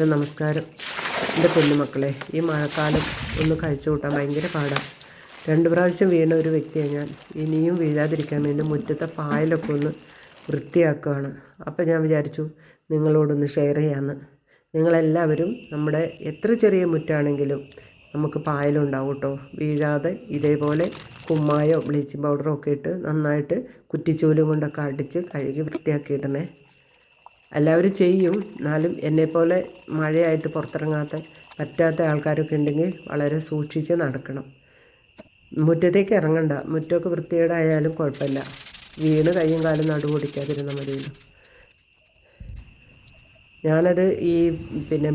നമസ്കാരം. എൻ്റെ പൊന്നുമക്കളെ, ഈ മഴക്കാലം ഒന്ന് കഴിച്ചു കൂട്ടാൻ ഭയങ്കര പാടാണ്. 2 പ്രാവശ്യം വീണ ഒരു വ്യക്തിയാണ് ഞാൻ. ഇനിയും വീഴാതിരിക്കാൻ വേണ്ടി മുറ്റത്തെ പായലൊക്കെ ഒന്ന് വൃത്തിയാക്കുകയാണ്. അപ്പോൾ ഞാൻ വിചാരിച്ചു നിങ്ങളോടൊന്ന് ഷെയർ ചെയ്യാമെന്ന്. നിങ്ങളെല്ലാവരും നമ്മുടെ എത്ര ചെറിയ മുറ്റാണെങ്കിലും നമുക്ക് പായലുണ്ടാവും കേട്ടോ. വീഴാതെ ഇതേപോലെ കുമ്മായോ ബ്ലീച്ചിങ് പൗഡറോ ഒക്കെ ഇട്ട് നന്നായിട്ട് കുറ്റിച്ചൂലും കൊണ്ടൊക്കെ അടിച്ച് കഴുകി വൃത്തിയാക്കിയിടണേ. എല്ലാവരും ചെയ്യും, എന്നാലും എന്നെപ്പോലെ മഴയായിട്ട് പുറത്തിറങ്ങാത്ത പറ്റാത്ത ആൾക്കാരൊക്കെ ഉണ്ടെങ്കിൽ വളരെ സൂക്ഷിച്ച് നടക്കണം. മുറ്റത്തേക്ക് ഇറങ്ങണ്ട. മുറ്റമൊക്കെ വൃത്തികേടായാലും കുഴപ്പമില്ല, വീണ് കയ്യും കാലും നടുപൊടിക്കാതിരുന്നാൽ മതിയല്ലോ. ഞാനത്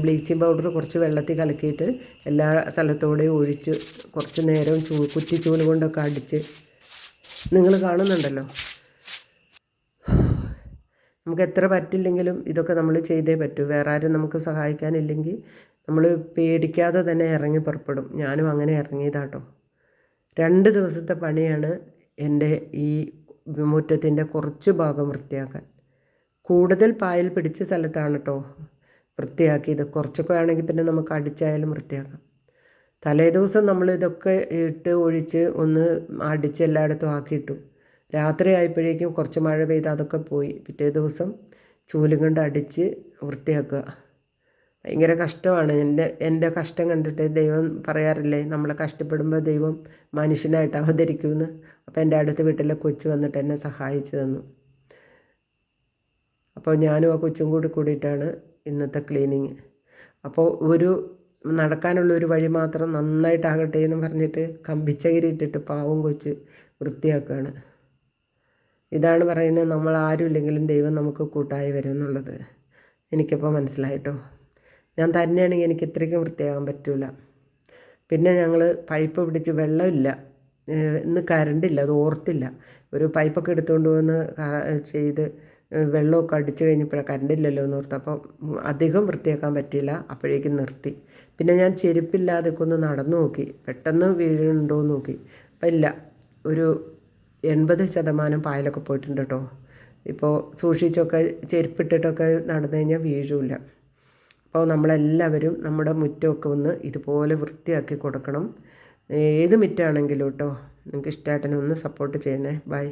ബ്ലീച്ചിങ് പൗഡർ കുറച്ച് വെള്ളത്തിൽ കലക്കിയിട്ട് എല്ലാ സ്ഥലത്തോടെയും ഒഴിച്ച് കുറച്ച് നേരം കുറ്റിച്ചൂല് കൊണ്ടൊക്കെ അടിച്ച് നിങ്ങൾ കാണുന്നുണ്ടല്ലോ. നമുക്ക് എത്ര പറ്റില്ലെങ്കിലും ഇതൊക്കെ നമ്മൾ ചെയ്തേ പറ്റൂ. വേറെ ആരും നമുക്ക് സഹായിക്കാനില്ലെങ്കിൽ നമ്മൾ പേടിക്കാതെ തന്നെ ഇറങ്ങി പുറപ്പെടും. ഞാനും അങ്ങനെ ഇറങ്ങിയതാട്ടോ. 2 ദിവസത്തെ പണിയാണ് എൻ്റെ ഈ മുറ്റത്തിൻ്റെ കുറച്ച് ഭാഗം വൃത്തിയാക്കാൻ. കൂടുതൽ പായൽ പിടിച്ച സ്ഥലത്താണ് കേട്ടോ വൃത്തിയാക്കിയത്. കുറച്ചൊക്കെ ആണെങ്കിൽ പിന്നെ നമുക്ക് അടിച്ചായാലും വൃത്തിയാക്കാം. തലേദിവസം നമ്മൾ ഇതൊക്കെ ഇട്ട് ഒഴിച്ച് ഒന്ന് അടിച്ച് എല്ലായിടത്തും ആക്കിയിട്ടു. രാത്രി ആയപ്പോഴേക്കും കുറച്ച് മഴ പെയ്ത് അതൊക്കെ പോയി. പിറ്റേ ദിവസം ചൂലും കൊണ്ട് അടിച്ച് വൃത്തിയാക്കുക. ഭയങ്കര കഷ്ടമാണ്. എൻ്റെ കഷ്ടം കണ്ടിട്ട് ദൈവം പറയാറില്ലേ, നമ്മളെ കഷ്ടപ്പെടുമ്പോൾ ദൈവം മനുഷ്യനായിട്ട് അവതരിക്കുമെന്ന്. അപ്പോൾ എൻ്റെ അടുത്ത വീട്ടിലെ കൊച്ചു വന്നിട്ട് എന്നെ സഹായിച്ചു തന്നു. അപ്പോൾ ഞാനും ആ കൊച്ചും കൂടിയിട്ടാണ് ഇന്നത്തെ ക്ലീനിങ്. അപ്പോൾ നടക്കാനുള്ളൊരു വഴി മാത്രം നന്നായിട്ടാകട്ടെ എന്ന് പറഞ്ഞിട്ട് കമ്പിച്ചകിരി ഇട്ടിട്ട് പാവം കൊച്ച് വൃത്തിയാക്കുകയാണ്. ഇതാണ് പറയുന്നത്, നമ്മൾ ആരും ഇല്ലെങ്കിലും ദൈവം നമുക്ക് കൂട്ടായി വരും എന്നുള്ളത് എനിക്കിപ്പോൾ മനസ്സിലായിട്ടോ. ഞാൻ തന്നെയാണെങ്കിൽ എനിക്ക് ഇത്രയ്ക്കും വൃത്തിയാകാൻ പറ്റില്ല. പിന്നെ ഞങ്ങൾ പൈപ്പ് പിടിച്ച് വെള്ളമില്ല, ഇന്ന് കറണ്ടില്ല, അത് ഓർത്തില്ല. ഒരു പൈപ്പൊക്കെ എടുത്തുകൊണ്ട് വന്ന് ചെയ്ത് വെള്ളമൊക്കെ അടിച്ചു കഴിഞ്ഞപ്പോഴാണ് കറണ്ടില്ലല്ലോ എന്ന് ഓർത്ത്. അപ്പോൾ അധികം വൃത്തിയാക്കാൻ പറ്റിയില്ല, അപ്പോഴേക്കും നിർത്തി. പിന്നെ ഞാൻ ചെരുപ്പില്ലാതൊക്കെ ഒന്ന് നടന്നു നോക്കി, പെട്ടെന്ന് വീഴുന്നുണ്ടോ എന്ന് നോക്കി. അപ്പം ഇല്ല, ഒരു 80% പായലൊക്കെ പോയിട്ടുണ്ട് കേട്ടോ. ഇപ്പോൾ സൂക്ഷിച്ചൊക്കെ ചെരുപ്പിട്ടിട്ടൊക്കെ നടന്നു കഴിഞ്ഞാൽ വീഴില്ല. അപ്പോൾ നമ്മളെല്ലാവരും നമ്മുടെ മുറ്റമൊക്കെ ഒന്ന് ഇതുപോലെ വൃത്തിയാക്കി കൊടുക്കണം. ഏത് മുറ്റാണെങ്കിലും കേട്ടോ. നിങ്ങൾക്ക് ഇഷ്ടമായിട്ടെന്നെ ഒന്ന് സപ്പോർട്ട് ചെയ്യണേ. ബൈ.